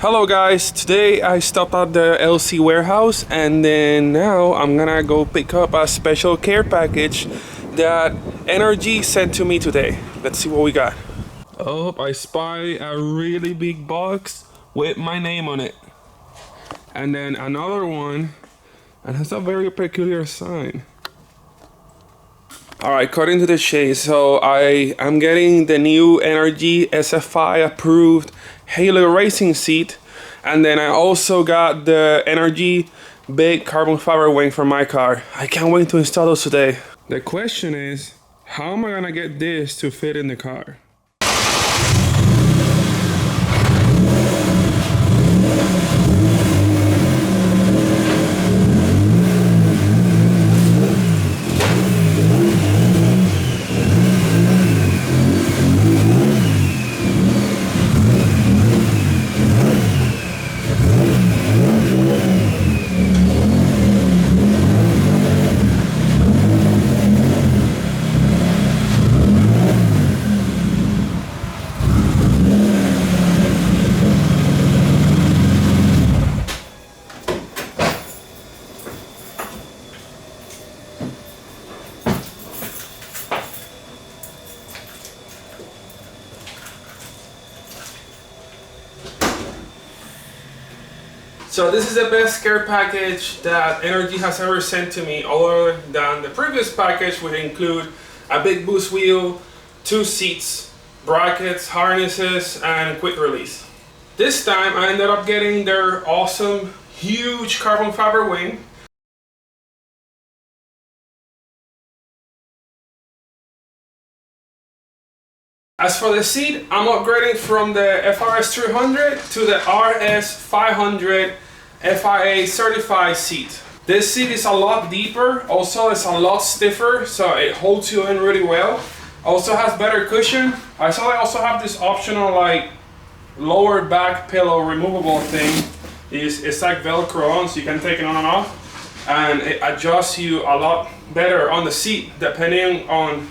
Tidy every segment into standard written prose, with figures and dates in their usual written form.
Hello guys, today I stopped at the LC warehouse and then now I'm gonna go pick up a special care package that NRG sent to me today. Let's see what we got. Oh, I spy a really big box with my name on it. And then another one and has a very peculiar sign. Alright, cutting to the chase. So I am getting the new NRG SFI approved Halo racing seat, and then I also got the NRG big carbon fiber wing for my car. I can't wait to install those today. The question is, how am I gonna get this to fit in the car? So this is the best care package that NRG has ever sent to me, other than the previous package, which include a big boost wheel, 2 seats, brackets, harnesses, and quick release. This time I ended up getting their awesome, huge carbon fiber wing. As for the seat, I'm upgrading from the FRS 300 to the RS 500 FIA certified seat. This seat is a lot deeper, also it's a lot stiffer, so it holds you in really well. Also has better cushion. I saw they also have this optional like lower back pillow removable thing. It's like Velcro on, so you can take it on and off, and it adjusts you a lot better on the seat depending on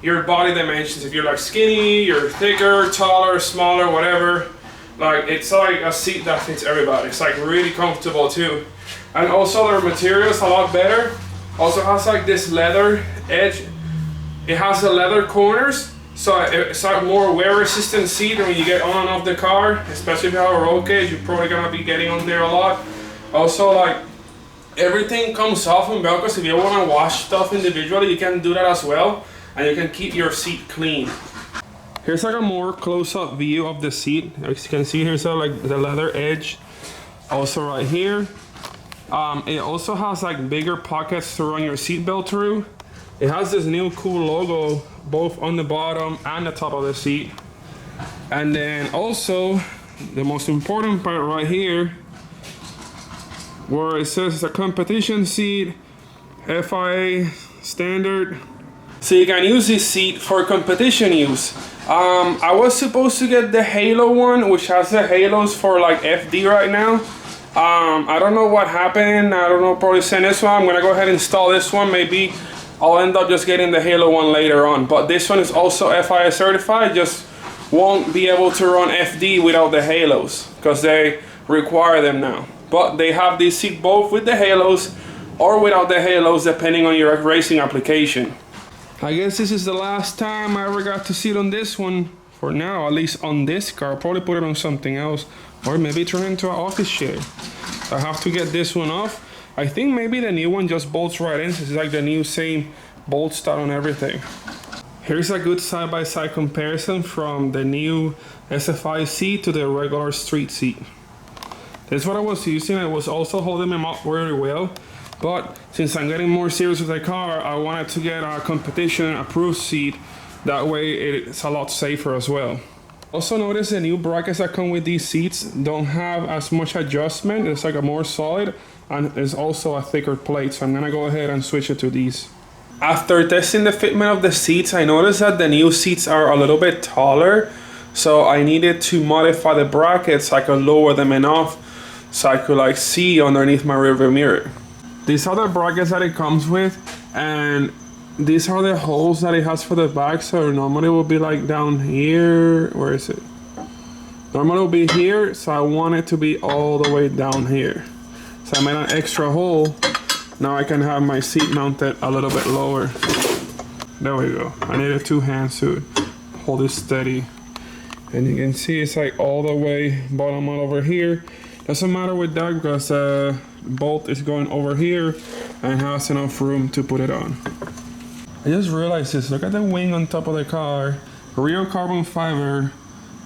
your body dimensions. If you're like skinny, you're thicker, taller, smaller, whatever. Like, it's like a seat that fits everybody. It's like really comfortable too. And also their material is a lot better. Also has like this leather edge. It has the leather corners, so it's like more wear resistant seat when you get on and off the car, especially if you have a roll cage, you're probably gonna be getting on there a lot. Also, like, everything comes off in Velcro, so if you wanna wash stuff individually, you can do that as well. And you can keep your seat clean. Here's like a more close-up view of the seat. As you can see, here's like the leather edge. Also right here. It also has like bigger pockets to run your seat belt through. It has this new cool logo both on the bottom and the top of the seat. And then also, the most important part right here, where it says it's a competition seat, FIA standard. So you can use this seat for competition use. I was supposed to get the Halo one, which has the halos for like FD right now. I don't know what happened. I don't know, probably send this one. I'm gonna go ahead and install this one. Maybe I'll end up just getting the Halo one later on. But this one is also FIA certified, just won't be able to run FD without the halos because they require them now. But they have this seat both with the halos or without the halos, depending on your racing application. I guess this is the last time I ever got to sit on this one, for now, at least on this car. I'll probably put it on something else, or maybe turn it into an office chair. I have to get this one off. I think maybe the new one just bolts right in, since it's like the new same bolt stud on everything. Here's a good side-by-side comparison from the new SFI seat to the regular street seat. This is what I was using. I was also holding them up very well. But since I'm getting more serious with the car, I wanted to get a competition approved seat. That way it's a lot safer as well. Also notice the new brackets that come with these seats don't have as much adjustment. It's like a more solid, and it's also a thicker plate. So I'm gonna go ahead and switch it to these. After testing the fitment of the seats, I noticed that the new seats are a little bit taller. So I needed to modify the brackets so I could lower them enough so I could like see underneath my rearview mirror. These are the brackets that it comes with, and these are the holes that it has for the back. So normally it will be like down here. Where is it? Normally it'll be here, so I want it to be all the way down here. So I made an extra hole. Now I can have my seat mounted a little bit lower. There we go. I needed 2 hands to hold it steady. And you can see it's like all the way bottom out over here. Doesn't matter with that because the bolt is going over here and has enough room to put it on. I just realized this. Look at the wing on top of the car. Real carbon fiber,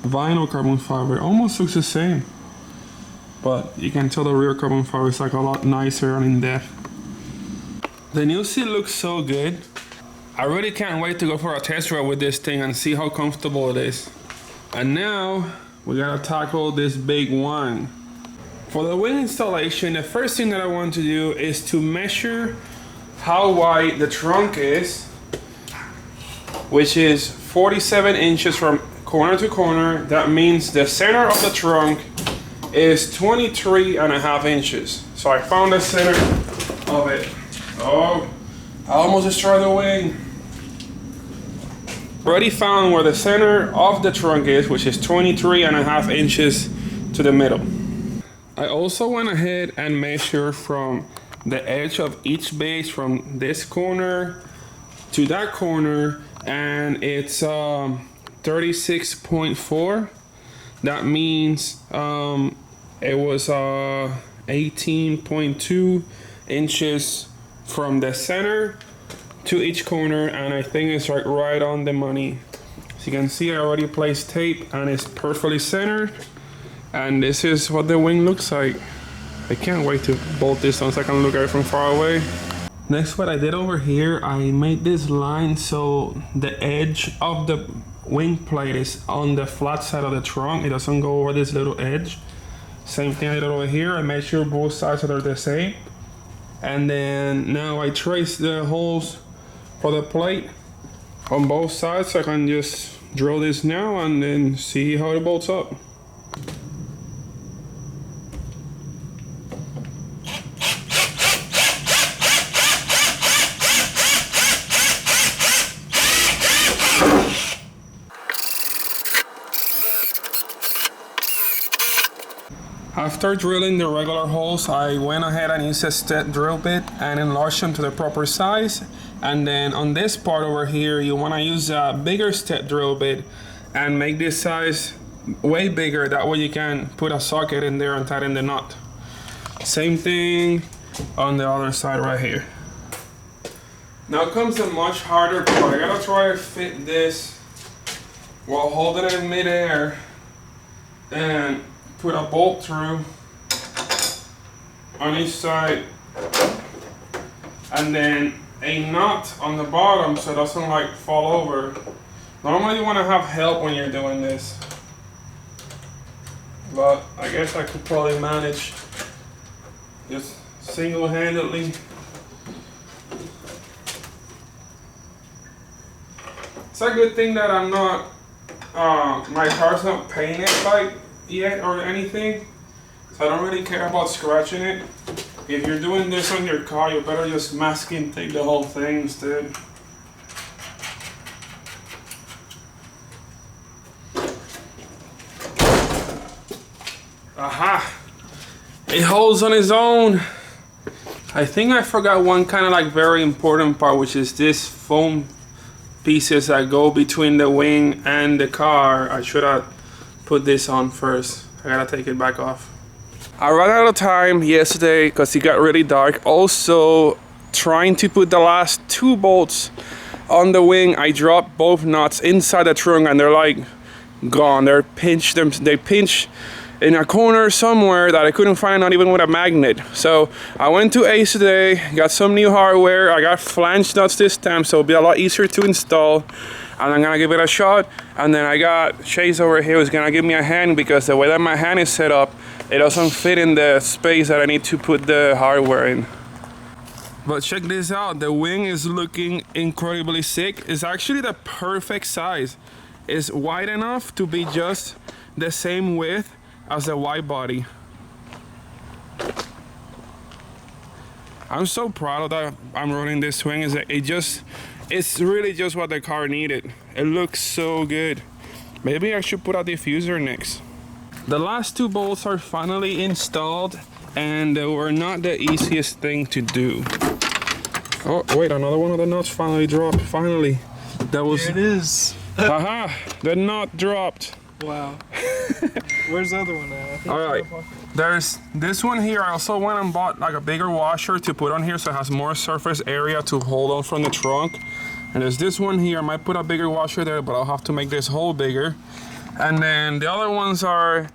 vinyl carbon fiber. Almost looks the same. But you can tell the rear carbon fiber is like a lot nicer and in depth. The new seat looks so good. I really can't wait to go for a test ride with this thing and see how comfortable it is. And now we gotta tackle this big one. For the wing installation, the first thing that I want to do is to measure how wide the trunk is, which is 47 inches from corner to corner. That means the center of the trunk is 23.5 inches. So I found the center of it. Oh, I almost destroyed the wing. Already found where the center of the trunk is, which is 23.5 inches to the middle. I also went ahead and measured from the edge of each base from this corner to that corner, and it's 36.4. That means it was 18.2 inches from the center to each corner, and I think it's like right on the money. As you can see, I already placed tape and it's perfectly centered, and this is what the wing looks like. I can't wait to bolt this on so I can look at it from far away. Next, what I did over here, I made this line so the edge of the wing plate is on the flat side of the trunk. It doesn't go over this little edge. Same thing I did over here. I made sure both sides are the same. And then now I trace the holes for the plate on both sides, so I can just drill this now and then see how it bolts up. After drilling the regular holes, I went ahead and used a step drill bit and enlarged them to the proper size. And then on this part over here, you want to use a bigger step drill bit and make this size way bigger. That way you can put a socket in there and tighten the knot. Same thing on the other side right here. Now comes the much harder part. I gotta try to fit this while holding it in midair and put a bolt through on each side, and then a knot on the bottom so it doesn't like fall over. Normally you want to have help when you're doing this, but I guess I could probably manage just single-handedly. It's a good thing that I'm not, my car's not painted like yet or anything, so I don't really care about scratching it. If you're doing this on your car, you better just masking tape the whole thing instead. Aha! It holds on its own. I think I forgot one kind of like very important part, which is this foam pieces that go between the wing and the car. I should have put this on first. I gotta take it back off. I ran out of time yesterday because it got really dark. Also, trying to put the last 2 bolts on the wing, I dropped both nuts inside the trunk and they're like gone. They pinch in a corner somewhere that I couldn't find, not even with a magnet. So I went to Ace today, got some new hardware. I got flange nuts this time, so it'll be a lot easier to install. And I'm gonna give it a shot. And then I got Chase over here who's gonna give me a hand, because the way that my hand is set up, it doesn't fit in the space that I need to put the hardware in. But check this out, the wing is looking incredibly sick. It's actually the perfect size. It's wide enough to be just the same width as the wide body. I'm so proud of that I'm running this wing. It's really just what the car needed. It looks so good. Maybe I should put a diffuser next. The last two bolts are finally installed, and they were not the easiest thing to do. Oh wait, another one of the nuts finally dropped. Finally, that was. There it is. Haha, the nut dropped. Wow. Where's the other one at? All right, there's this one here. I also went and bought like a bigger washer to put on here, so it has more surface area to hold on from the trunk. And there's this one here. I might put a bigger washer there, but I'll have to make this hole bigger. And then the other ones are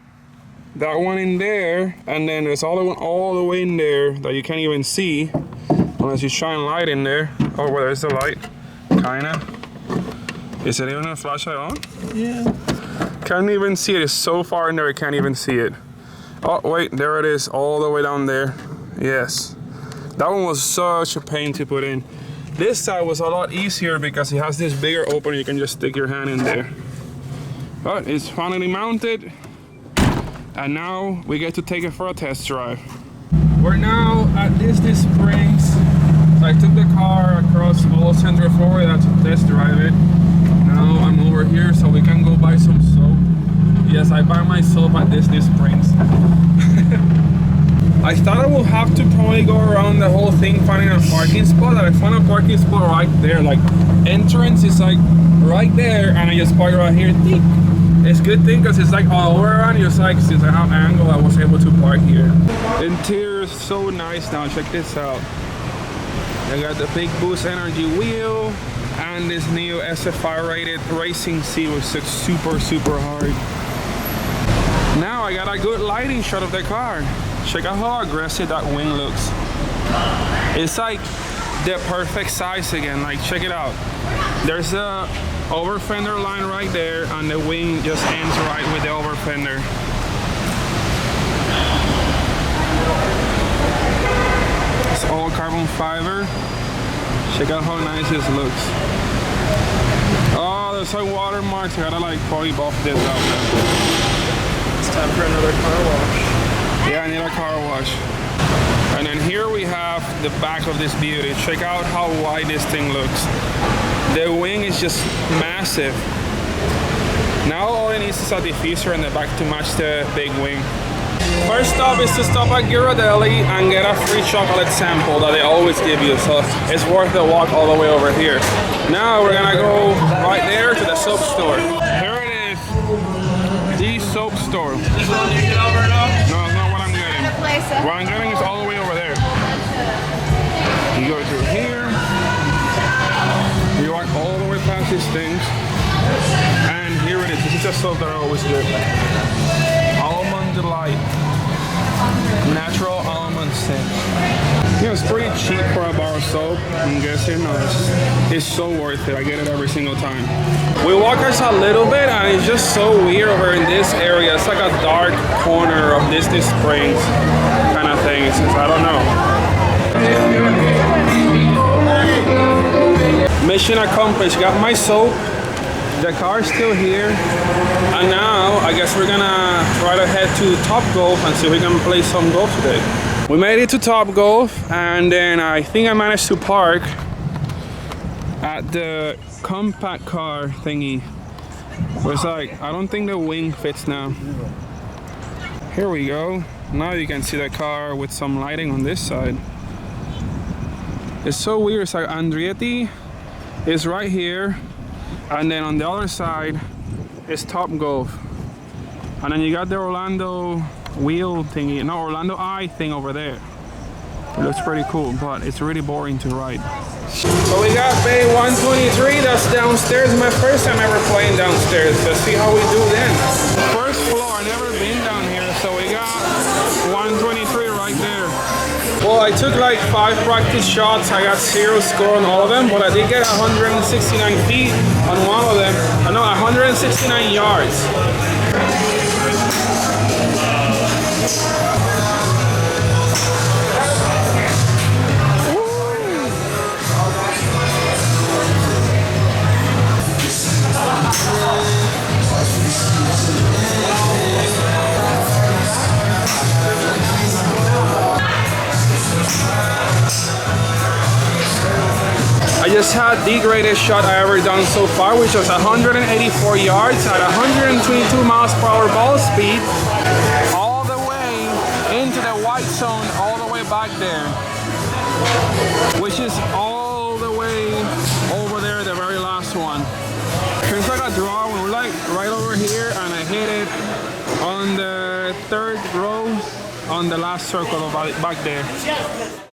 that one in there, and then there's other one all the way in there that you can't even see unless you shine light in there. Oh, well, there's the light, kinda. Is it even a flashlight on? Yeah. Can't even see it. It's so far in there, I can't even see it. Oh, wait, there it is, all the way down there. Yes. That one was such a pain to put in. This side was a lot easier because it has this bigger opening. You can just stick your hand in there. But it's finally mounted. And now we get to take it for a test drive. We're now at Disney Springs. So I took the car across all Central Florida to test drive it. Now I'm over here so we can go buy some soap. Yes, I buy my soap at Disney Springs. I thought I would have to probably go around the whole thing finding a parking spot. I found a parking spot right there. Like, entrance is like right there, and I just park right here. It's a good thing because it's like all around. Just like since I have angle, I was able to park here. Interior is so nice now. Check this out. I got the BIGBOOST energy wheel and this new SFI rated racing seat, which looks super hard. Now I got a good lighting shot of the car. Check out how aggressive that wing looks. It's like the perfect size again. Like, check it out. There's a over fender line right there, and the wing just ends right with the over fender. It's all carbon fiber. Check out how nice this looks. Oh, there's like watermarks. I gotta like probably buff this out now. It's time for another car wash. Yeah, I need a car wash. And then here we have the back of this beauty. Check out how wide this thing looks. The wing is just massive. Now all it needs is a diffuser in the back to match the big wing. First stop is to stop at Ghirardelli and get a free chocolate sample that they always give you, so it's worth the walk all the way over here. Now we're gonna go right there to the soap store. Here it is, the soap store. This one you get over enough? No, it's not what I'm getting. What I'm getting is all the way over there. You go through here, you walk all the way past these things, and here it is. This is the soap that I always get. Almond Delight. Natural almond scent. You know, it's pretty cheap for a bar of soap. I'm guessing it's so worth it. I get it every single time. We walk us a little bit, and it's just so weird over in this area. It's like a dark corner of Disney Springs kind of thing. It's just, I don't know. Mission accomplished. Got my soap. The car's still here, and now I guess we're gonna try to head to Top Golf and see if we can play some golf today. We made it to Top Golf, and then I think I managed to park at the compact car thingy. It's like, I don't think the wing fits now. Here we go. Now you can see the car with some lighting on this side. It's so weird. It's like Andretti is right here, and then on the other side is Top Golf, and then you got the Orlando wheel thingy, no, Orlando Eye thing over there. It looks pretty cool, but it's really boring to ride. So we got Bay 123, that's downstairs. My first time ever playing downstairs. Let's see how we do then. First floor, I've never been down here, so we got 123 right there. Well, I took like 5 practice shots. I got 0 score on all of them, but I did get 169 feet on one of them. No, 169 yards. I just had the greatest shot I ever done so far, which was 184 yards at 122 miles per hour ball speed. zone all the way back there, which is all the way over there, the very last one. Feels like a draw when we're like right over here, and I hit it on the third row on the last circle back there.